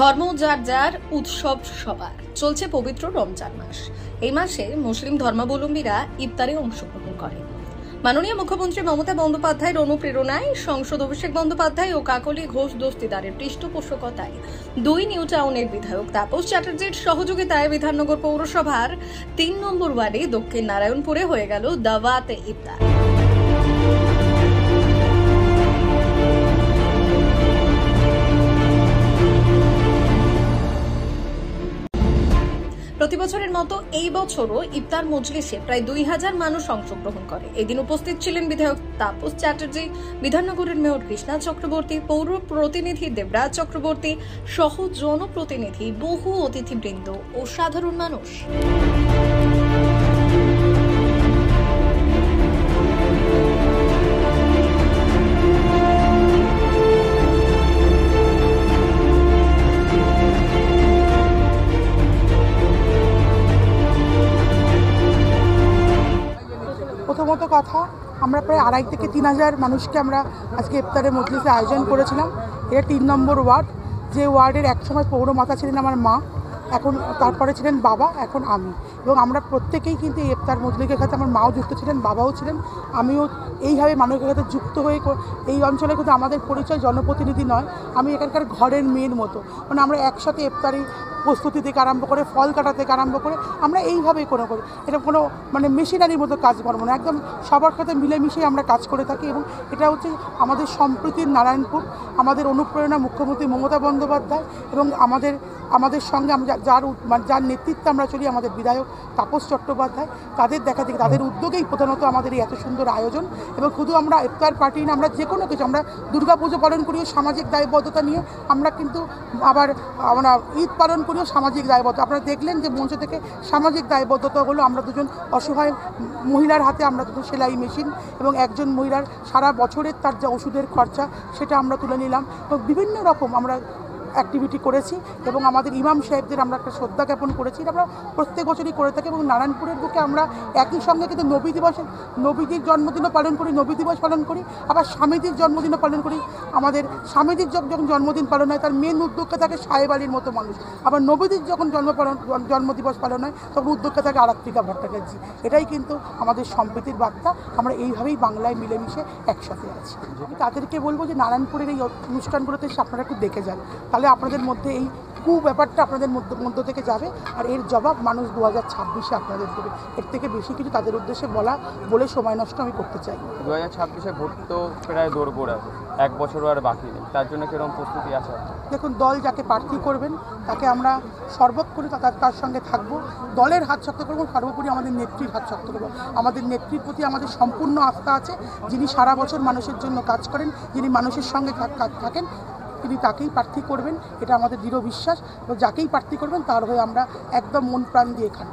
ধর্ম যার যার, উৎসব সবার। চলছে পবিত্র রমজান মাস। এই মাসে মুসলিম ধর্মাবলম্বীরা ইফতারে অংশগ্রহণ করে। মাননীয় মুখ্যমন্ত্রী মমতা বন্দ্যোপাধ্যায়ের অনুপ্রেরণায়, সংসদ অভিষেক বন্দ্যোপাধ্যায় ও কাকলি ঘোষ দস্তিদারের পৃষ্ঠপোষকতায় 2 নিউ টাউনের বিধায়ক তাপস চ্যাটার্জির সহযোগিতায় বিধাননগর পৌরসভার 3 নম্বর ওয়ার্ডে দক্ষিণ নারায়ণপুরে হয়ে গেল দাওয়াতে ইফতার। প্রতি বছরের মতো এই বছরও ইফতার মজলিসে প্রায় 2000 মানুষ অংশগ্রহণ করে। এদিন উপস্থিত ছিলেন বিধায়ক তাপস চ্যাটার্জি, বিধাননগরের মেয়র কৃষ্ণা চক্রবর্তী, পৌর প্রতিনিধি দেবরাজ চক্রবর্তী সহ জনপ্রতিনিধি, বহু অতিথিবৃন্দ ও সাধারণ মানুষ। প্রথমত কথা, আমরা প্রায় 2,500 থেকে 3,000 মানুষকে আমরা আজকে ইফতারের মজলিসে আয়োজন করেছিলাম। এটা 3 নম্বর ওয়ার্ড, যে ওয়ার্ডের একসময় পৌরমাতা ছিলেন আমার মা, এখন তারপরে ছিলেন বাবা, এখন আমি। এবং আমরা প্রত্যেকেই কিন্তু এই ইফতার মজলিসের সাথে, আমার মাও যুক্ত ছিলেন, বাবাও ছিলেন, আমিও এইভাবে মানুষের সাথে যুক্ত হয়ে এই অঞ্চলে কিন্তু আমাদের পরিচয় জনপ্রতিনিধি নয়, আমি এখানকার ঘরের মেয়ের মতো। মানে আমরা একসাথে ইফতারি প্রস্তুতি থেকে আরম্ভ করে, ফল কাটা থেকে আরম্ভ করে আমরা এইভাবেই করি। এটা কোনো মেশিনারির মতো কাজকর্ম না, একদম সবার সাথে মিলেমিশেই আমরা কাজ করে থাকি। এবং এটা হচ্ছে আমাদের সম্প্রীতির নারায়ণপুর, আমাদের অনুপ্রেরণা মুখ্যমন্ত্রী মমতা বন্দ্যোপাধ্যায় এবং আমাদের সঙ্গে আমরা যার নেতৃত্বে আমরা চলি, আমাদের বিধায়ক তাপস চট্টোপাধ্যায়, তাদের দেখা থেকে, তাদের উদ্যোগেই প্রধানত আমাদের এই এত সুন্দর আয়োজন। এবং শুধু আমরা ইফতার পার্টি না, আমরা যে কোনো কিছু, আমরা দুর্গাপুজো পালন করিও সামাজিক দায়বদ্ধতা নিয়ে, আমরা কিন্তু আবার আমরা ঈদ পালন করিও সামাজিক দায়বদ্ধতা। আপনারা দেখলেন যে মঞ্চ থেকে সামাজিক দায়বদ্ধতা হলো, আমরা দুজন অসহায় মহিলার হাতে আমরা দুটো সেলাই মেশিন এবং একজন মহিলার সারা বছরের তার যে ওষুধের খরচা সেটা আমরা তুলে নিলাম। এবং বিভিন্ন রকম আমরা অ্যাক্টিভিটি করেছি এবং আমাদের ইমাম সাহেবদের আমরা একটা শ্রদ্ধা জ্ঞাপন করেছি। আমরা প্রত্যেক বছরই করে থাকি। এবং নারায়ণপুরের বুকে আমরা একই সঙ্গে কিন্তু নবীজির জন্মদিনও পালন করি, নবী দিবস পালন করি, আবার স্বামীজির জন্মদিনও পালন করি। আমাদের স্বামীজির যখন জন্মদিন পালন হয়, তার মেন উদ্যোগকে থাকে সাহেব আলীর মতো মানুষ। আবার নবীজির যখন জন্মদিবস পালন হয়, তখন উদ্যোগকে থাকে আরাত্রিকা ভট্টাচার্য। এটাই কিন্তু আমাদের সম্প্রীতির বার্তা। আমরা এইভাবেই বাংলায় মিলেমিশে একসাথে আছি। আমি তাদেরকে বলবো যে নারায়ণপুরের এই অনুষ্ঠানগুলোতে আপনারা একটু দেখে যান, তাহলে আপনাদের মধ্যে এই ব্যাপারটা আপনাদের মধ্য থেকে যাবে। আর এর জবাব মানুষ 2026-এ আপনাদের দেবে। এর থেকে বেশি কিছু তাদের উদ্দেশ্যে বলে সময় নষ্ট আমি করতে চাই। 2026-এ ভোট তো প্রায় দোরগোড়ায়, 1 বছরও আর বাকি নেই, তার জন্য কিরকম প্রস্তুতি আছে? দেখুন, দল যাকে প্রার্থী করবেন তাকে আমরা সর্বোপরি তার সঙ্গে থাকবো, দলের হাত শক্ত করবো, সর্বোপরি আমাদের নেত্রীর হাত শক্ত করবো। আমাদের নেত্রীর প্রতি আমাদের সম্পূর্ণ আস্থা আছে, যিনি সারা বছর মানুষের জন্য কাজ করেন, যিনি মানুষের সঙ্গে থাকেন, তিনি তাকেই প্রার্থী করবেন, এটা আমাদের দৃঢ় বিশ্বাস। এবং যাকেই প্রার্থী করবেন তার হয়ে আমরা একদম মন প্রাণ দিয়ে খান।